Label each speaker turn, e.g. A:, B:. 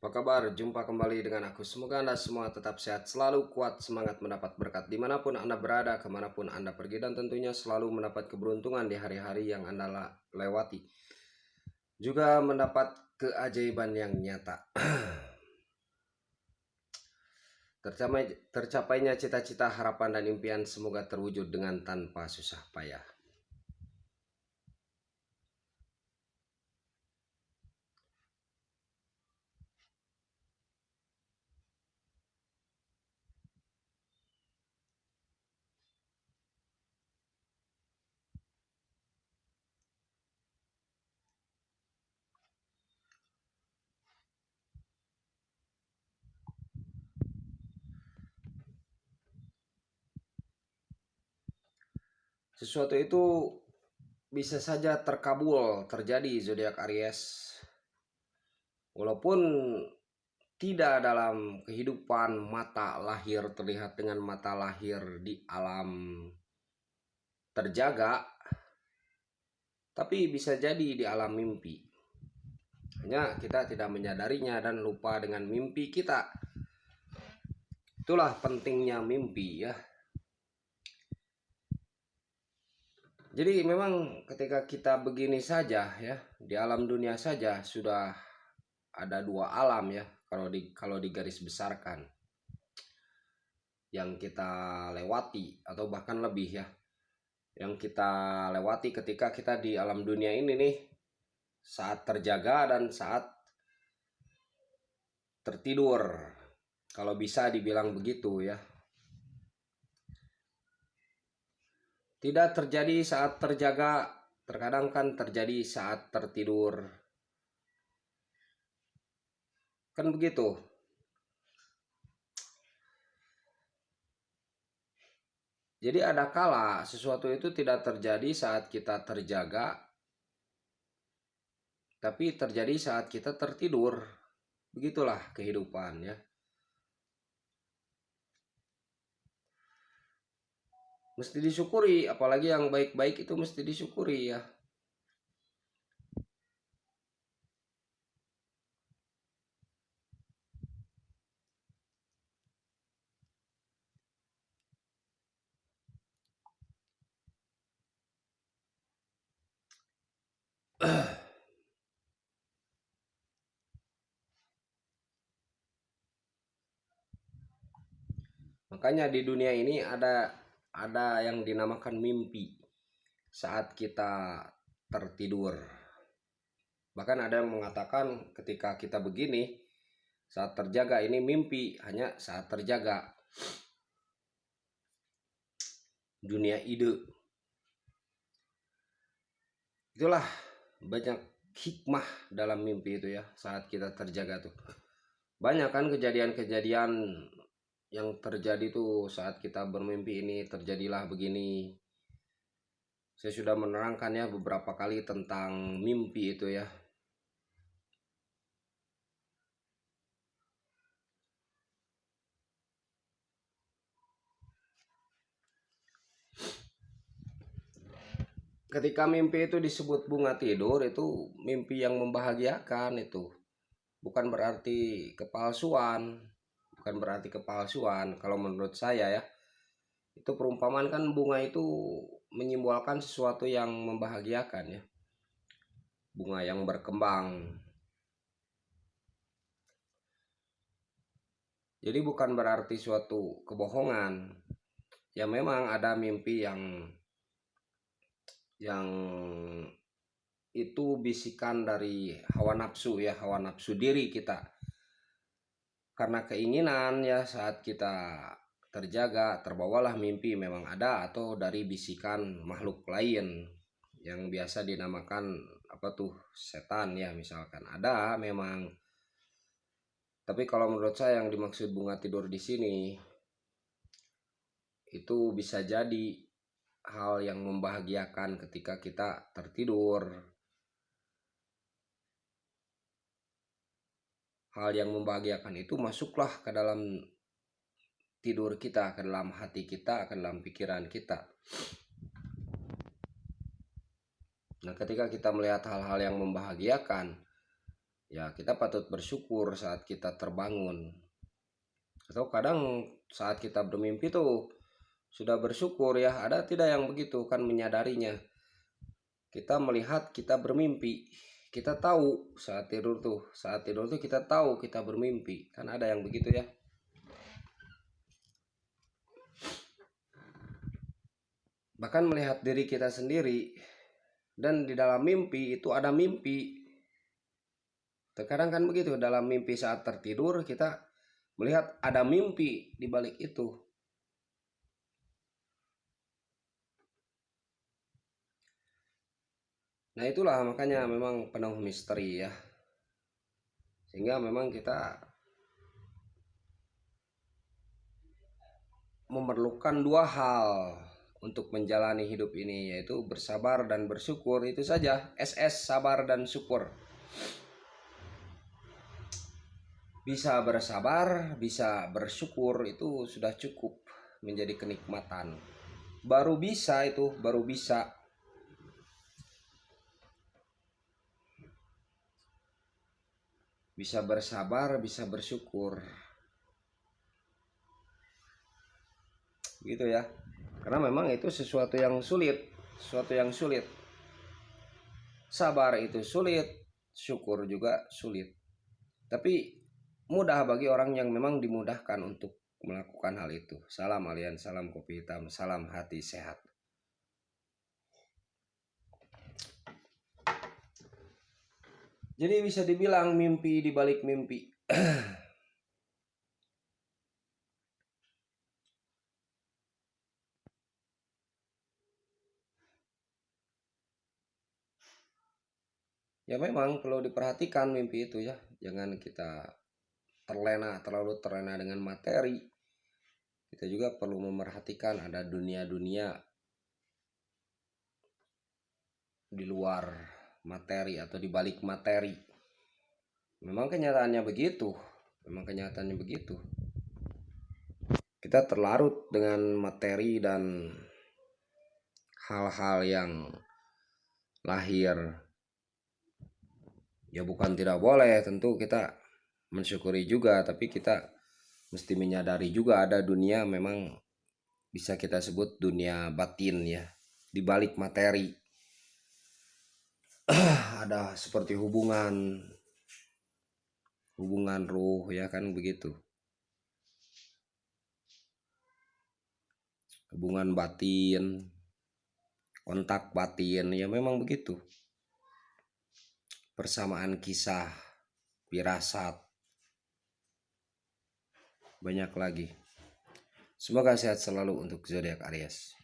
A: Apa kabar? Jumpa kembali dengan aku. Semoga Anda semua tetap sehat, selalu kuat, semangat mendapat berkat dimanapun Anda berada, kemanapun Anda pergi, dan tentunya selalu mendapat keberuntungan di hari-hari yang Anda lewati. Juga mendapat keajaiban yang nyata. Tercapainya cita-cita, harapan, dan impian semoga terwujud dengan tanpa susah payah. Sesuatu itu bisa saja terkabul, terjadi zodiak Aries. Walaupun tidak dalam kehidupan mata lahir terlihat dengan mata lahir di alam terjaga, tapi bisa jadi di alam mimpi. Hanya kita tidak menyadarinya dan lupa dengan mimpi kita. Itulah pentingnya mimpi ya. Jadi memang ketika kita begini saja ya, di alam dunia saja sudah ada dua alam ya, kalau digaris besarkan yang kita lewati atau bahkan lebih ya, yang kita lewati ketika kita di alam dunia ini nih, saat terjaga dan saat tertidur, kalau bisa dibilang begitu ya. Tidak terjadi saat terjaga, terkadang kan terjadi saat tertidur, kan begitu. Jadi ada kala sesuatu itu tidak terjadi saat kita terjaga, tapi terjadi saat kita tertidur. Begitulah kehidupan ya. Mesti disyukuri, apalagi yang baik-baik itu mesti disyukuri ya. Makanya di dunia ini ada yang dinamakan mimpi saat kita tertidur. Bahkan ada yang mengatakan ketika kita begini saat terjaga, ini mimpi hanya saat terjaga. Dunia ide. Itulah banyak hikmah dalam mimpi itu ya, saat kita terjaga tuh. Banyak kan kejadian-kejadian yang terjadi tuh saat kita bermimpi, ini terjadilah begini. Saya sudah menerangkan ya beberapa kali tentang mimpi itu ya. Ketika mimpi itu disebut bunga tidur, itu mimpi yang membahagiakan itu. Bukan berarti kepalsuan. Bukan berarti kepalsuan kalau menurut saya ya. Itu perumpamaan kan, bunga itu menyimbolkan sesuatu yang membahagiakan ya. Bunga yang berkembang. Jadi bukan berarti suatu kebohongan. Ya memang ada mimpi yang itu bisikan dari hawa nafsu ya, hawa nafsu diri kita. Karena keinginan ya, saat kita terjaga terbawalah mimpi memang ada, atau dari bisikan makhluk lain yang biasa dinamakan apa tuh, setan ya misalkan, ada memang. Tapi kalau menurut saya yang dimaksud bunga tidur di sini itu bisa jadi hal yang membahagiakan ketika kita tertidur. Hal yang membahagiakan itu masuklah ke dalam tidur kita, ke dalam hati kita, ke dalam pikiran kita. Nah, ketika kita melihat hal-hal yang membahagiakan, ya kita patut bersyukur saat kita terbangun. Atau kadang saat kita bermimpi tuh sudah bersyukur ya, ada tidak yang begitu kan menyadarinya. Kita melihat kita bermimpi, kita tahu saat tidur tuh kita tahu kita bermimpi, kan ada yang begitu ya. Bahkan melihat diri kita sendiri dan di dalam mimpi itu ada mimpi. Terkadang kan begitu, dalam mimpi saat tertidur kita melihat ada mimpi di balik itu. Nah itulah makanya memang penuh misteri ya. Sehingga memang kita memerlukan dua hal untuk menjalani hidup ini, yaitu bersabar dan bersyukur. Itu saja, SS, sabar dan syukur. Bisa bersabar, bisa bersyukur, itu sudah cukup menjadi kenikmatan. Baru bisa itu, baru bisa. Bisa bersabar, bisa bersyukur. Gitu ya. Karena memang itu sesuatu yang sulit, sesuatu yang sulit. Sabar itu sulit, syukur juga sulit. Tapi mudah bagi orang yang memang dimudahkan untuk melakukan hal itu. Salam Alien, salam kopi hitam, salam hati sehat. Jadi bisa dibilang mimpi di balik mimpi. Ya memang perlu diperhatikan mimpi itu ya. Jangan kita terlalu terlena dengan materi. Kita juga perlu memerhatikan ada dunia-dunia di luar materi atau di balik materi. Memang kenyataannya begitu. Kita terlarut dengan materi dan hal-hal yang lahir. Ya bukan tidak boleh, tentu kita mensyukuri juga, tapi kita mesti menyadari juga ada dunia memang bisa kita sebut dunia batin ya, di balik materi. Ada seperti hubungan ruh ya kan begitu. Hubungan batin, kontak batin ya memang begitu. Persamaan kisah, firasat, banyak lagi. Semoga sehat selalu untuk zodiak Aries.